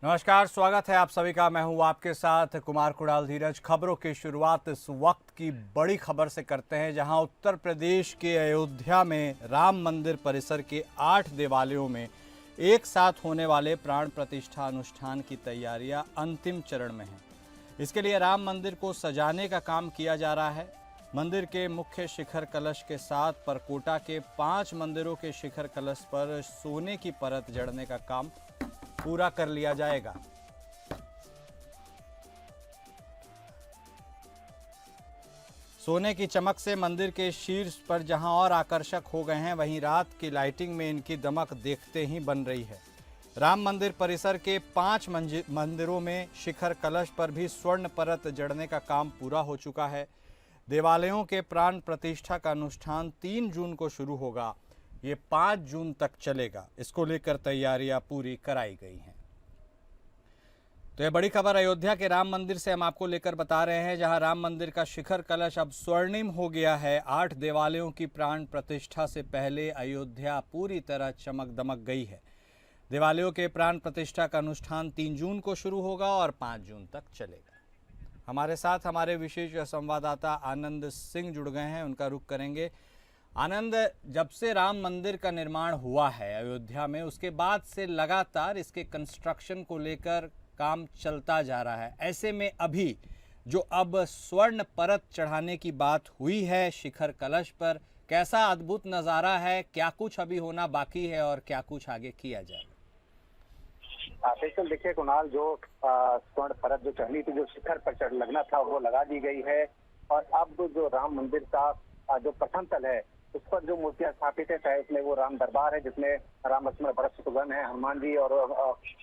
नमस्कार, स्वागत है आप सभी का। मैं हूं आपके साथ कुमार कुणाल धीरज। खबरों की शुरुआत इस वक्त की बड़ी खबर से करते हैं, जहां उत्तर प्रदेश के अयोध्या में राम मंदिर परिसर के 8 देवालयों में एक साथ होने वाले प्राण प्रतिष्ठा अनुष्ठान की तैयारियां अंतिम चरण में हैं। इसके लिए राम मंदिर को सजाने का काम किया जा रहा है। मंदिर के मुख्य शिखर कलश के साथ परकोटा के 5 मंदिरों के शिखर कलश पर सोने की परत जड़ने का काम पूरा कर लिया जाएगा। सोने की चमक से मंदिर के शीर्ष पर जहां और आकर्षक हो गए हैं, वहीं रात की लाइटिंग में इनकी दमक देखते ही बन रही है। राम मंदिर परिसर के 5 मंदिरों में शिखर कलश पर भी स्वर्ण परत जड़ने का काम पूरा हो चुका है। देवालयों के प्राण प्रतिष्ठा का अनुष्ठान 3 जून को शुरू होगा। ये 5 जून तक चलेगा। इसको लेकर तैयारियां पूरी कराई गई हैं। तो ये बड़ी खबर अयोध्या के राम मंदिर से हम आपको लेकर बता रहे हैं, जहां राम मंदिर का शिखर कलश अब स्वर्णिम हो गया है। 8 देवालयों की प्राण प्रतिष्ठा से पहले अयोध्या पूरी तरह चमक दमक गई है। देवालयों के प्राण प्रतिष्ठा का अनुष्ठान 3 जून को शुरू होगा और 5 जून तक चलेगा। हमारे साथ हमारे विशेष संवाददाता आनंद सिंह जुड़ गए हैं, उनका रुख करेंगे। आनंद, जब से राम मंदिर का निर्माण हुआ है अयोध्या में, उसके बाद से लगातार इसके कंस्ट्रक्शन को लेकर काम चलता जा रहा है। ऐसे में अभी जो अब स्वर्ण परत चढ़ाने की बात हुई है शिखर कलश पर, कैसा अद्भुत नज़ारा है? क्या कुछ अभी होना बाकी है और क्या कुछ आगे किया जाएगा? बिल्कुल, देखिए कुणाल, जो स्वर्ण परत जो चढ़नी थी, जो शिखर पर चढ़ लगना था, वो लगा दी गई है। और अब जो राम मंदिर का जो प्रथम तल है, उस पर जो मूर्तियां स्थापित है, चाहे उसमें वो राम दरबार है जिसमें राम लक्ष्मण भरत शत्रुघ्न है, हनुमान जी और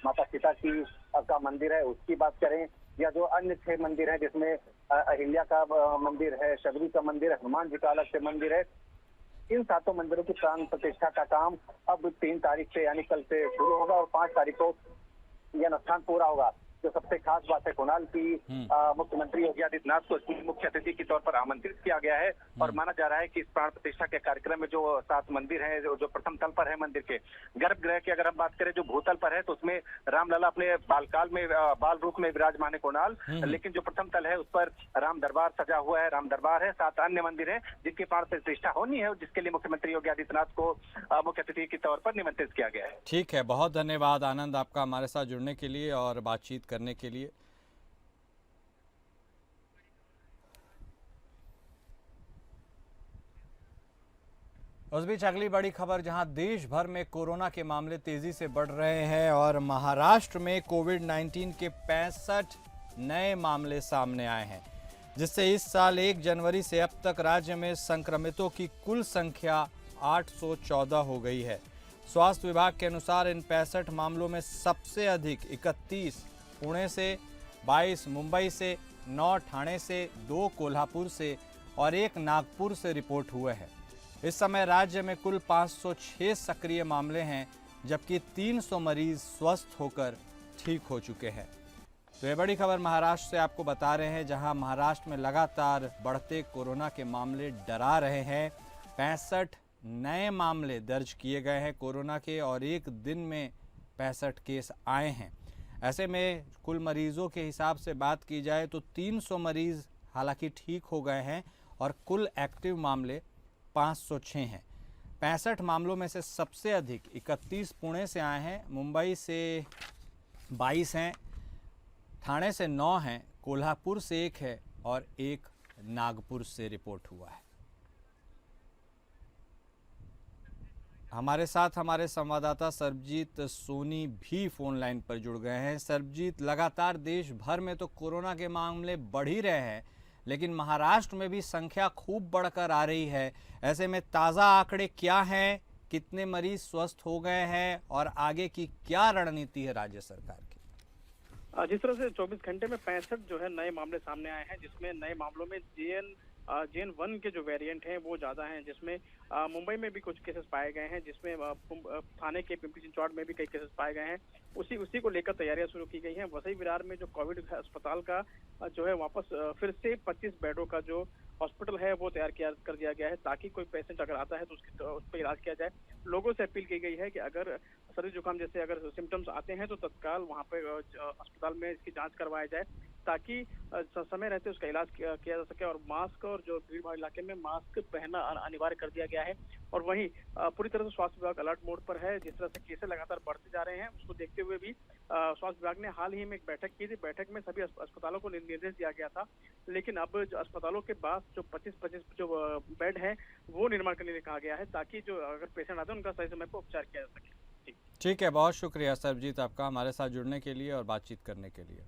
माता सीता की का मंदिर है, उसकी बात करें, या जो अन्य 6 मंदिर है जिसमें अहिल्या का मंदिर है, शबरी का मंदिर है, हनुमान जी का अलग से मंदिर है। इन 7 मंदिरों की प्राण प्रतिष्ठा का काम अब 3 तारीख से यानी कल से शुरू होगा और 5 तारीख को यह अनुष्ठान पूरा होगा। जो सबसे खास बात है कुणाल की, मुख्यमंत्री योगी आदित्यनाथ को मुख्य अतिथि के तौर पर आमंत्रित किया गया है। और माना जा रहा है कि इस प्राण प्रतिष्ठा के कार्यक्रम में जो 7 मंदिर हैं, जो प्रथम तल पर है मंदिर के गर्भगृह की अगर हम बात करें, जो भूतल पर है, तो उसमें रामलला अपने बालकाल में बाल रूप में विराजमान है कुणाल। लेकिन जो प्रथम तल है उस पर राम दरबार सजा हुआ है, राम दरबार है। 7 अन्य मंदिर है जिनकी प्राण प्रतिष्ठा होनी है, जिसके लिए मुख्यमंत्री योगी आदित्यनाथ को मुख्य अतिथि के तौर पर निमंत्रित किया गया है। ठीक है, बहुत धन्यवाद आनंद आपका हमारे साथ जुड़ने के लिए और बातचीत करने के लिए। उस बीच अगली बड़ी खबर, जहां देश भर में कोरोना के मामले तेजी से बढ़ रहे हैं और महाराष्ट्र में कोविड-19 के 65 नए मामले सामने आए हैं, जिससे इस साल 1 जनवरी से अब तक राज्य में संक्रमितों की कुल संख्या 814 हो गई है। स्वास्थ्य विभाग के अनुसार इन 65 मामलों में सबसे अधिक 31 पुणे से, 22 मुंबई से, 9 ठाणे से, 2 कोल्हापुर से और 1 नागपुर से रिपोर्ट हुए हैं। इस समय राज्य में कुल 506 सक्रिय मामले हैं, जबकि 300 मरीज स्वस्थ होकर ठीक हो चुके हैं। तो ये बड़ी खबर महाराष्ट्र से आपको बता रहे हैं, जहां महाराष्ट्र में लगातार बढ़ते कोरोना के मामले डरा रहे हैं। 65 नए मामले दर्ज किए गए हैं कोरोना के और एक दिन में 65 केस आए हैं। ऐसे में कुल मरीजों के हिसाब से बात की जाए तो 300 मरीज हालांकि ठीक हो गए हैं और कुल एक्टिव मामले 506 हैं। 65 मामलों में से सबसे अधिक 31 पुणे से आए हैं, मुंबई से 22 हैं, ठाणे से 9 हैं, कोल्हापुर से 1 है और 1 नागपुर से रिपोर्ट हुआ है। हमारे साथ हमारे संवाददाता सरबजीत सोनी भी फोन लाइन पर जुड़ गए हैं। सरबजीत, लगातार देश भर में तो कोरोना के मामले बढ़ ही रहे हैं, लेकिन महाराष्ट्र में भी संख्या खूब बढ़कर आ रही है। ऐसे में ताज़ा आंकड़े क्या हैं, कितने मरीज स्वस्थ हो गए हैं और आगे की क्या रणनीति है राज्य सरकार की? जिस तरह से 24 घंटे में 65 जो है नए मामले सामने आए हैं, जिसमें नए मामलों में JN1 के जो वेरिएंट हैं वो ज्यादा हैं, जिसमें मुंबई में भी कुछ केसेस पाए गए हैं, जिसमें थाने के पिंपरी चिंचवड़ में भी कई केसेस पाए गए हैं। उसी को लेकर तैयारियां शुरू की गई हैं। वसई विरार में जो कोविड अस्पताल का जो है वापस फिर से 25 बेडों का जो हॉस्पिटल है वो तैयार कर दिया गया है, ताकि कोई पेशेंट अगर आता है तो उस पर इलाज किया जाए। लोगों से अपील की गई है कि अगर सर्दी जुकाम जैसे अगर सिम्टम्स आते हैं तो तत्काल वहाँ पे अस्पताल में इसकी जांच करवाया जाए, ताकि समय रहते उसका इलाज किया जा सके। और मास्क और जो भीड़ भाड़ इलाके में मास्क पहनना अनिवार्य कर दिया गया है। और वहीं पूरी तरह से स्वास्थ्य विभाग अलर्ट मोड पर है। जिस तरह से केसेस लगातार बढ़ते जा रहे हैं, उसको देखते हुए भी स्वास्थ्य विभाग ने हाल ही में एक बैठक की थी। बैठक में सभी अस्पतालों को निर्देश दिया गया था, लेकिन अब जो अस्पतालों के पास जो 25 जो बेड है वो निर्माण करने के लिए कहा गया है, ताकि जो अगर पेशेंट आते हैं उनका सही समय पर उपचार किया जा सके। ठीक है, बहुत शुक्रिया सरबजीत आपका हमारे साथ जुड़ने के लिए और बातचीत करने के लिए।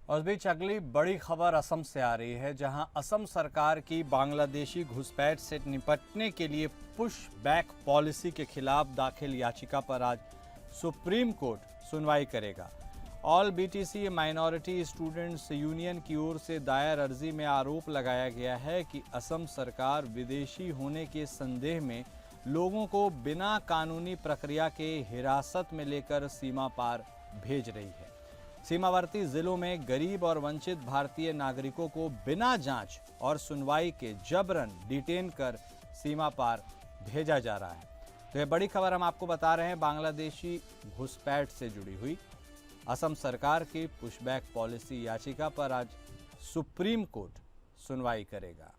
और इस बीच अगली बड़ी खबर असम से आ रही है, जहां असम सरकार की बांग्लादेशी घुसपैठ से निपटने के लिए पुश बैक पॉलिसी के खिलाफ दाखिल याचिका पर आज सुप्रीम कोर्ट सुनवाई करेगा। All BTC minority students union की ओर से दायर अर्जी में आरोप लगाया गया है कि असम सरकार विदेशी होने के संदेह में लोगों को बिना कानूनी प्रक्रिया के हिरासत में लेकर सीमा पार भेज रही है। सीमावर्ती जिलों में गरीब और वंचित भारतीय नागरिकों को बिना जांच और सुनवाई के जबरन डिटेन कर सीमा पार भेजा जा रहा है। तो ये बड़ी खबर हम आपको बता रहे हैं, बांग्लादेशी घुसपैठ से जुड़ी हुई। असम सरकार की पुशबैक पॉलिसी याचिका पर आज सुप्रीम कोर्ट सुनवाई करेगा।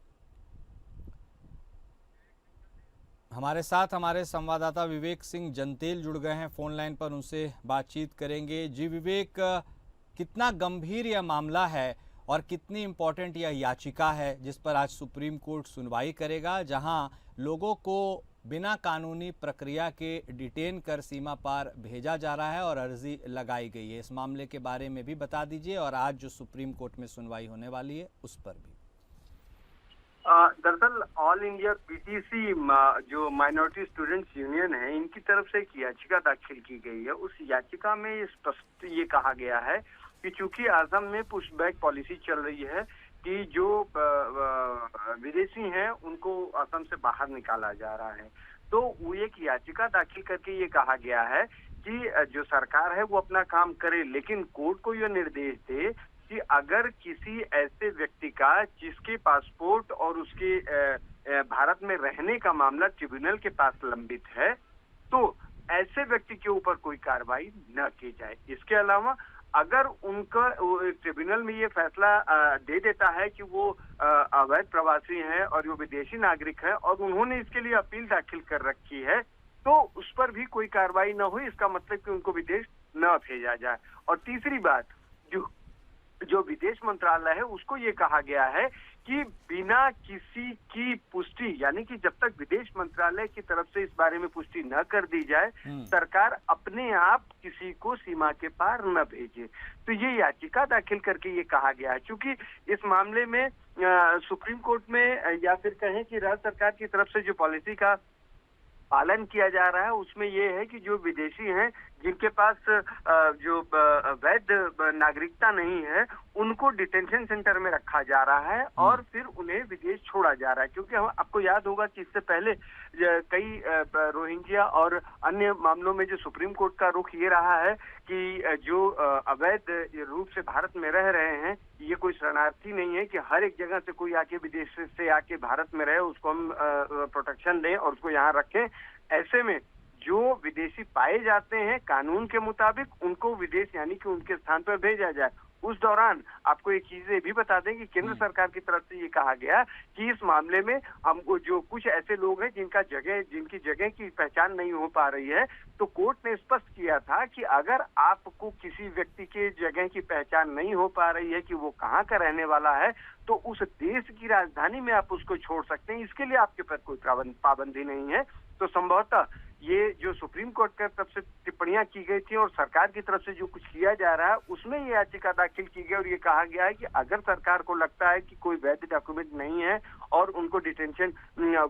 हमारे साथ हमारे संवाददाता विवेक सिंह जंतेल जुड़ गए हैं फोन लाइन पर, उनसे बातचीत करेंगे। जी विवेक, कितना गंभीर यह मामला है और कितनी इम्पोर्टेंट यह याचिका है जिस पर आज सुप्रीम कोर्ट सुनवाई करेगा, जहां लोगों को बिना कानूनी प्रक्रिया के डिटेन कर सीमा पार भेजा जा रहा है और अर्जी लगाई गई है? इस मामले के बारे में भी बता दीजिए और आज जो सुप्रीम कोर्ट में सुनवाई होने वाली है उस पर भी। दरअसल ऑल इंडिया बीटीसी जो माइनॉरिटी स्टूडेंट्स यूनियन है, इनकी तरफ से एक याचिका दाखिल की गई है। उस याचिका में स्पष्ट ये कहा गया है कि चूंकि असम में पुशबैक पॉलिसी चल रही है कि जो विदेशी हैं उनको असम से बाहर निकाला जा रहा है, तो वो एक याचिका दाखिल करके ये कहा गया है कि जो सरकार है वो अपना काम करे, लेकिन कोर्ट को यह निर्देश दे कि अगर किसी ऐसे व्यक्ति का जिसके पासपोर्ट और उसके भारत में रहने का मामला ट्रिब्यूनल के पास लंबित है, तो ऐसे व्यक्ति के ऊपर कोई कार्रवाई न की जाए। इसके अलावा अगर उनका ट्रिब्यूनल में ये फैसला दे देता है कि वो अवैध प्रवासी हैं और वो विदेशी नागरिक हैं और उन्होंने इसके लिए अपील दाखिल कर रखी है, तो उस पर भी कोई कार्रवाई न हुई, इसका मतलब कि उनको विदेश न भेजा जाए। और तीसरी बात, जो विदेश मंत्रालय है उसको ये कहा गया है कि बिना किसी की पुष्टि, यानी कि जब तक विदेश मंत्रालय की तरफ से इस बारे में पुष्टि न कर दी जाए, सरकार अपने आप किसी को सीमा के पार न भेजे। तो ये याचिका दाखिल करके ये कहा गया है। क्योंकि इस मामले में सुप्रीम कोर्ट में या फिर कहें कि राज्य सरकार की तरफ से जो पॉलिसी का पालन किया जा रहा है उसमें ये है कि जो विदेशी हैं जिनके पास जो वैध नागरिकता नहीं है, उनको डिटेंशन सेंटर में रखा जा रहा है और फिर उन्हें विदेश छोड़ा जा रहा है। क्योंकि हम आपको याद होगा कि इससे पहले कई रोहिंग्या और अन्य मामलों में जो सुप्रीम कोर्ट का रुख ये रहा है कि जो अवैध रूप से भारत में रह रहे हैं, ये कोई शरणार्थी नहीं है कि हर एक जगह से कोई आके विदेश से आके भारत में रहे, उसको हम प्रोटेक्शन दें और उसको यहाँ रखें। ऐसे में जो विदेशी पाए जाते हैं कानून के मुताबिक, उनको विदेश यानी कि उनके स्थान पर भेजा जाए। उस दौरान आपको एक चीज भी बता दें कि केंद्र सरकार की तरफ से ये कहा गया कि इस मामले में हमको जो कुछ ऐसे लोग हैं जिनकी जगह की पहचान नहीं हो पा रही है, तो कोर्ट ने स्पष्ट किया था कि अगर आपको किसी व्यक्ति के जगह की पहचान नहीं हो पा रही है कि वो कहाँ का रहने वाला है, तो उस देश की राजधानी में आप उसको छोड़ सकते हैं। इसके लिए आपके पास कोई पाबंदी नहीं है। तो संभवतः ये जो सुप्रीम कोर्ट की तरफ से टिप्पणियां की गई थी और सरकार की तरफ से जो कुछ किया जा रहा है, उसमें ये याचिका दाखिल की गई और ये कहा गया है कि अगर सरकार को लगता है कि कोई वैध डॉक्यूमेंट नहीं है और उनको डिटेंशन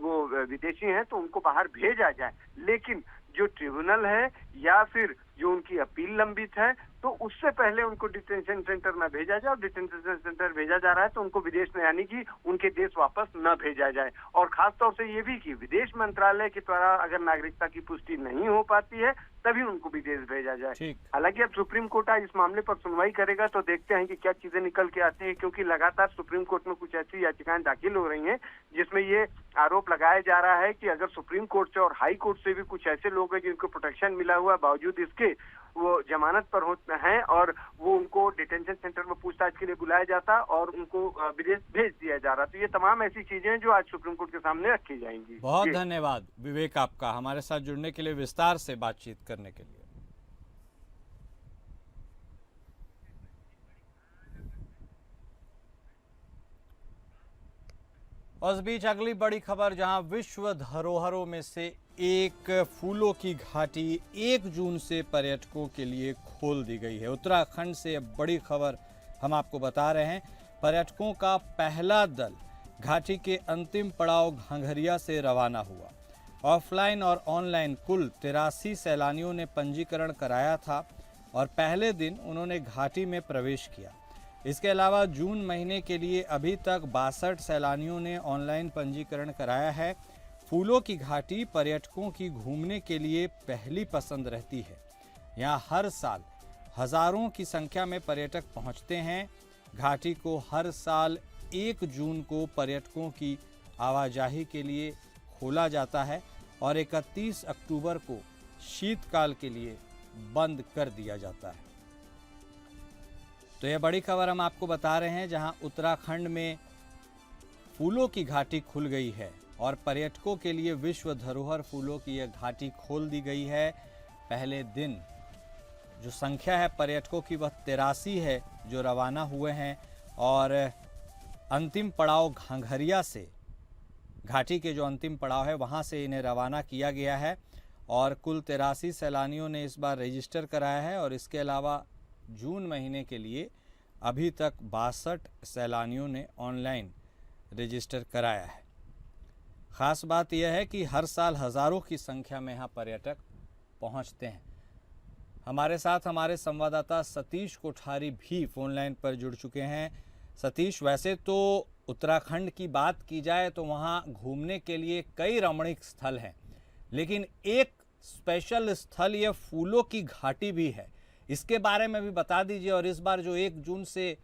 वो विदेशी हैं, तो उनको बाहर भेजा जाए। लेकिन जो ट्रिब्यूनल है या फिर जो उनकी अपील लंबित है, तो उससे पहले उनको डिटेंशन सेंटर में भेजा जाए, और डिटेंशन सेंटर भेजा जा रहा है तो उनको विदेश में, यानी कि उनके देश वापस न भेजा जाए। और खास तौर से ये भी कि विदेश मंत्रालय के द्वारा अगर नागरिकता की पुष्टि नहीं हो पाती है तभी उनको विदेश भेजा जाए। हालांकि अब सुप्रीम कोर्ट आज इस मामले पर सुनवाई करेगा, तो देखते हैं कि क्या चीजें निकल के आती हैं, क्योंकि लगातार सुप्रीम कोर्ट में कुछ ऐसी याचिकाएं दाखिल हो रही हैं जिसमें ये आरोप लगाया जा रहा है कि अगर सुप्रीम कोर्ट से और हाई कोर्ट से भी कुछ ऐसे लोग हैं जिनको प्रोटेक्शन मिला हुआ है, बावजूद इसके वो जमानत पर होते हैं और वो उनको डिटेंशन सेंटर में पूछताछ के लिए बुलाया जाता और उनको विदेश भेज दिया जा रहा। तो ये तमाम ऐसी चीजें हैं जो आज सुप्रीम कोर्ट के सामने रखी जाएंगी। बहुत धन्यवाद विवेक आपका हमारे साथ जुड़ने के लिए, विस्तार से बातचीत करने के लिए। और इस बीच अगली बड़ी खबर, जहां विश्व धरोहरों में से एक फूलों की घाटी 1 जून से पर्यटकों के लिए खोल दी गई है। उत्तराखंड से अब बड़ी खबर हम आपको बता रहे हैं। पर्यटकों का पहला दल घाटी के अंतिम पड़ाव घांघरिया से रवाना हुआ। ऑफलाइन और ऑनलाइन कुल 83 सैलानियों ने पंजीकरण कराया था और पहले दिन उन्होंने घाटी में प्रवेश किया। इसके अलावा जून महीने के लिए अभी तक 62 सैलानियों ने ऑनलाइन पंजीकरण कराया है। फूलों की घाटी पर्यटकों की घूमने के लिए पहली पसंद रहती है। यहाँ हर साल हजारों की संख्या में पर्यटक पहुँचते हैं। घाटी को हर साल 1 जून को पर्यटकों की आवाजाही के लिए खोला जाता है और 31 अक्टूबर को शीतकाल के लिए बंद कर दिया जाता है। तो यह बड़ी खबर हम आपको बता रहे हैं, जहां उत्तराखंड में फूलों की घाटी खुल गई है और पर्यटकों के लिए विश्व धरोहर फूलों की यह घाटी खोल दी गई है। पहले दिन जो संख्या है पर्यटकों की वह 83 है जो रवाना हुए हैं और अंतिम पड़ाव घांघरिया से, घाटी के जो अंतिम पड़ाव है वहां से इन्हें रवाना किया गया है और कुल 83 सैलानियों ने इस बार रजिस्टर कराया है। और इसके अलावा जून महीने के लिए अभी तक 62 सैलानियों ने ऑनलाइन रजिस्टर कराया है। ख़ास बात यह है कि हर साल हज़ारों की संख्या में यहाँ पर्यटक पहुँचते हैं। हमारे साथ हमारे संवाददाता सतीश कोठारी भी फ़ोन लाइन पर जुड़ चुके हैं। सतीश, वैसे तो उत्तराखंड की बात की जाए तो वहाँ घूमने के लिए कई रमणीक स्थल हैं, लेकिन एक स्पेशल स्थल यह फूलों की घाटी भी है। इसके बारे में भी बता दीजिए। और इस बार जो 1 जून से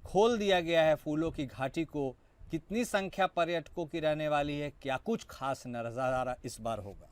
खोल दिया गया है फूलों की घाटी को, कितनी संख्या पर्यटकों की रहने वाली है, क्या कुछ खास नजारा इस बार होगा?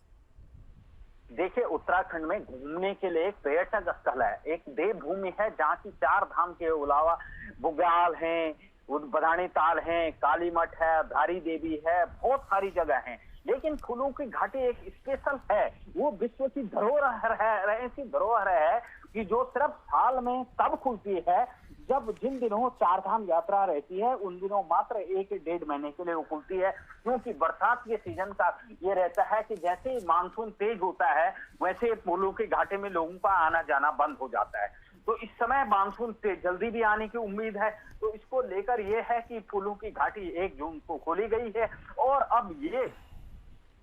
देखिए, उत्तराखंड में घूमने के लिए एक पर्यटक स्थल है, एक देवभूमि है जहाँ की 4 धाम के अलावा बुग्याल है, बदाणी ताल है, काली मठ है, धारी देवी है, बहुत सारी जगह हैं। लेकिन फूलों की घाटी एक स्पेशल है, वो विश्व की धरोहर है, ऐसी धरोहर है कि जो सिर्फ साल में तब खुलती है जब जिन दिनों 4 धाम यात्रा रहती है उन दिनों मात्र 1-1.5 महीने के लिए वो खुलती है। क्योंकि बरसात के सीजन का ये रहता है कि जैसे मानसून तेज होता है वैसे फूलों की घाटी में लोगों का आना जाना बंद हो जाता है। तो इस समय मानसून से जल्दी भी आने की उम्मीद है, तो इसको लेकर ये है कि फूलों की घाटी 1 जून को खोली गई है। और अब ये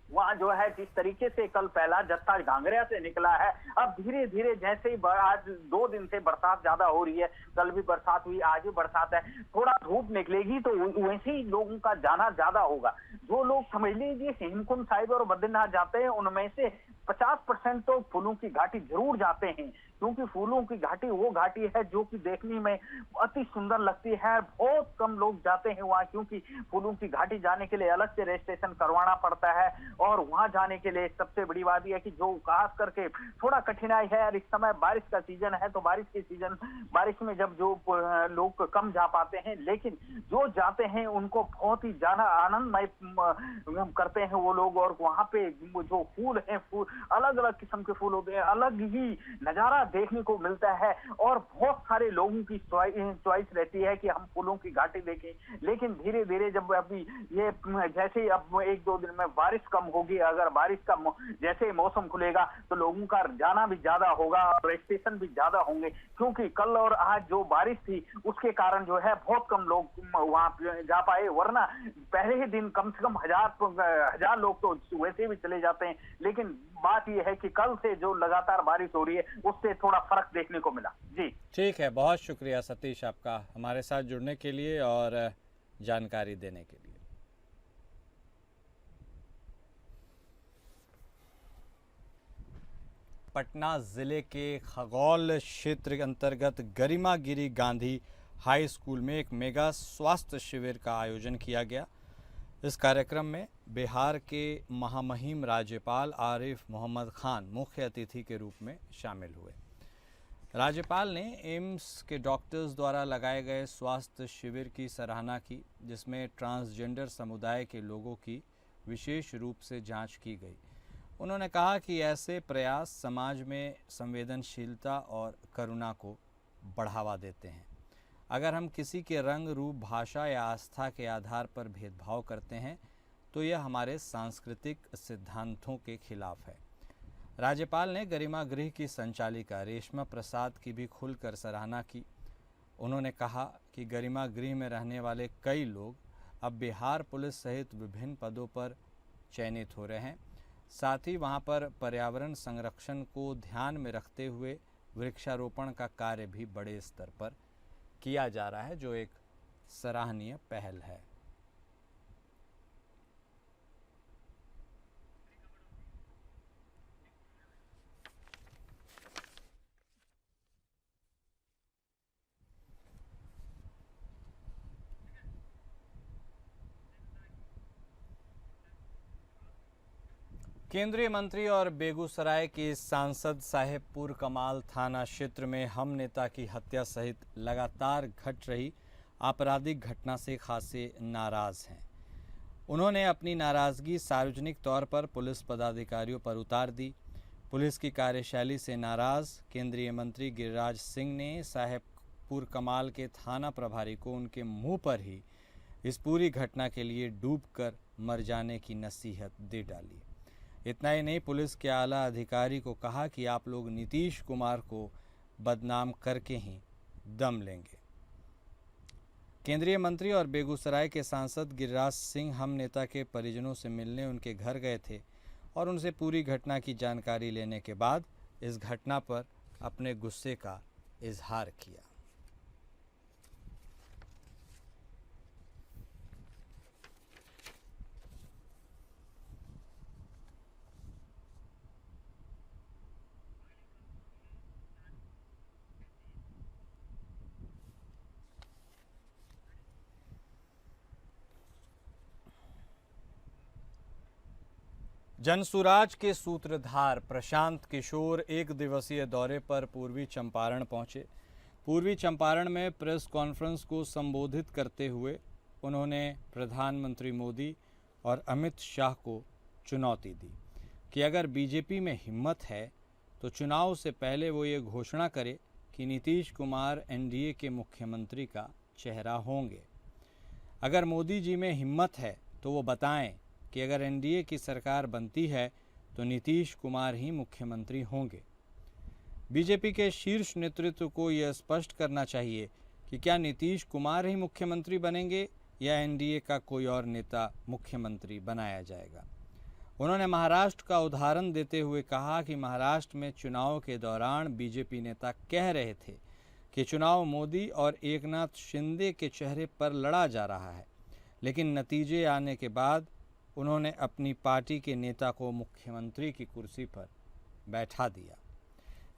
वहाँ जो है जिस तरीके से कल पहला जत्था घांघरिया से निकला है, अब धीरे धीरे जैसे ही आज 2 दिन से बरसात ज्यादा हो रही है, कल भी बरसात हुई, आज भी बरसात है, थोड़ा धूप निकलेगी तो वैसे ही लोगों का जाना ज्यादा होगा। जो लोग समझ लीजिए हेमकुंड साहिब और बद्रीनाथ जाते हैं उनमें से 50% तो फूलों की घाटी जरूर जाते हैं, क्योंकि फूलों की घाटी वो घाटी है जो कि देखने में अति सुंदर लगती है। बहुत कम लोग जाते हैं वहाँ, क्योंकि फूलों की घाटी जाने के लिए अलग से रजिस्ट्रेशन करवाना पड़ता है। और वहाँ जाने के लिए सबसे बड़ी बात यह है कि जो खास करके थोड़ा कठिनाई है, और इस समय बारिश का सीजन है, तो बारिश में जब जो लोग कम जा पाते हैं, लेकिन जो जाते हैं उनको बहुत ही जाना आनंदमय करते हैं वो लोग। और वहाँ पे जो फूल है, फूल अलग अलग किस्म के फूल होते हैं, अलग ही नजारा देखने को मिलता है। और बहुत सारे लोगों की चॉइस रहती है कि हम फूलों की घाटी देखें, लेकिन धीरे धीरे जब अभी ये जैसे अब 1-2 दिन में बारिश कम होगी, अगर बारिश का जैसे मौसम खुलेगा तो लोगों का जाना भी ज्यादा होगा और रजिस्ट्रेशन भी ज्यादा होंगे। क्योंकि कल और आज जो बारिश थी उसके कारण जो है बहुत कम लोग वहां जा पाए, वरना पहले ही दिन कम से कम 1000 लोग तो वैसे भी चले जाते हैं। लेकिन बात यह है कि कल से जो लगातार बारिश हो रही है उससे थोड़ा फर्क देखने को मिला। जी ठीक है, बहुत शुक्रिया सतीश आपका हमारे साथ जुड़ने के लिए और जानकारी देने के लिए। पटना जिले के खगौल क्षेत्र अंतर्गत गरिमागिरी गांधी हाई स्कूल में एक मेगा स्वास्थ्य शिविर का आयोजन किया गया। इस कार्यक्रम में बिहार के महामहिम राज्यपाल आरिफ मोहम्मद खान मुख्य अतिथि के रूप में शामिल हुए। राज्यपाल ने एम्स के डॉक्टर्स द्वारा लगाए गए स्वास्थ्य शिविर की सराहना की, जिसमें ट्रांसजेंडर समुदाय के लोगों की विशेष रूप से जांच की गई। उन्होंने कहा कि ऐसे प्रयास समाज में संवेदनशीलता और करुणा को बढ़ावा देते हैं। अगर हम किसी के रंग, रूप, भाषा या आस्था के आधार पर भेदभाव करते हैं तो यह हमारे सांस्कृतिक सिद्धांतों के खिलाफ है। राज्यपाल ने गरिमा गृह की संचालिका रेशमा प्रसाद की भी खुलकर सराहना की। उन्होंने कहा कि गरिमा गृह में रहने वाले कई लोग अब बिहार पुलिस सहित विभिन्न पदों पर चयनित हो रहे हैं। साथ ही वहां पर पर्यावरण संरक्षण को ध्यान में रखते हुए वृक्षारोपण का कार्य भी बड़े स्तर पर किया जा रहा है, जो एक सराहनीय पहल है। केंद्रीय मंत्री और बेगूसराय के सांसद साहेबपुर कमाल थाना क्षेत्र में हम नेता की हत्या सहित लगातार घट रही आपराधिक घटना से खासे नाराज हैं। उन्होंने अपनी नाराजगी सार्वजनिक तौर पर पुलिस पदाधिकारियों पर उतार दी। पुलिस की कार्यशैली से नाराज केंद्रीय मंत्री गिरिराज सिंह ने साहेबपुर कमाल के थाना प्रभारी को उनके मुंह पर ही इस पूरी घटना के लिए डूबकर मर जाने की नसीहत दे डाली। इतना ही नहीं, पुलिस के आला अधिकारी को कहा कि आप लोग नीतीश कुमार को बदनाम करके ही दम लेंगे। केंद्रीय मंत्री और बेगूसराय के सांसद गिरिराज सिंह हम नेता के परिजनों से मिलने उनके घर गए थे और उनसे पूरी घटना की जानकारी लेने के बाद इस घटना पर अपने गुस्से का इजहार किया। जनसुराज के सूत्रधार प्रशांत किशोर एक दिवसीय दौरे पर पूर्वी चंपारण पहुंचे। पूर्वी चंपारण में प्रेस कॉन्फ्रेंस को संबोधित करते हुए उन्होंने प्रधानमंत्री मोदी और अमित शाह को चुनौती दी कि अगर बीजेपी में हिम्मत है तो चुनाव से पहले वो ये घोषणा करे कि नीतीश कुमार एनडीए के मुख्यमंत्री का चेहरा होंगे। अगर मोदी जी में हिम्मत है तो वो बताएं कि अगर एनडीए की सरकार बनती है तो नीतीश कुमार ही मुख्यमंत्री होंगे। बीजेपी के शीर्ष नेतृत्व को यह स्पष्ट करना चाहिए कि क्या नीतीश कुमार ही मुख्यमंत्री बनेंगे या एनडीए का कोई और नेता मुख्यमंत्री बनाया जाएगा। उन्होंने महाराष्ट्र का उदाहरण देते हुए कहा कि महाराष्ट्र में चुनाव के दौरान बीजेपी नेता कह रहे थे कि चुनाव मोदी और एकनाथ शिंदे के चेहरे पर लड़ा जा रहा है, लेकिन नतीजे आने के बाद उन्होंने अपनी पार्टी के नेता को मुख्यमंत्री की कुर्सी पर बैठा दिया।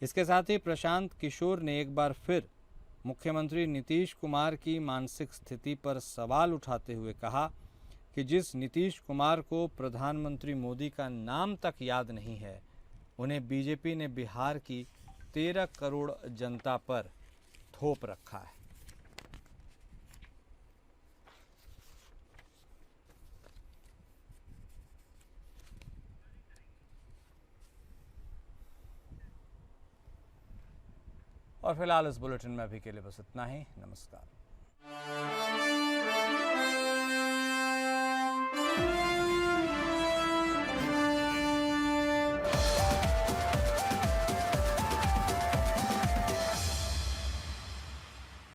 इसके साथ ही प्रशांत किशोर ने एक बार फिर मुख्यमंत्री नीतीश कुमार की मानसिक स्थिति पर सवाल उठाते हुए कहा कि जिस नीतीश कुमार को प्रधानमंत्री मोदी का नाम तक याद नहीं है, उन्हें बीजेपी ने बिहार की 13 करोड़ जनता पर थोप रखा है। और फिलहाल इस बुलेटिन में अभी के लिए बस इतना ही। नमस्कार।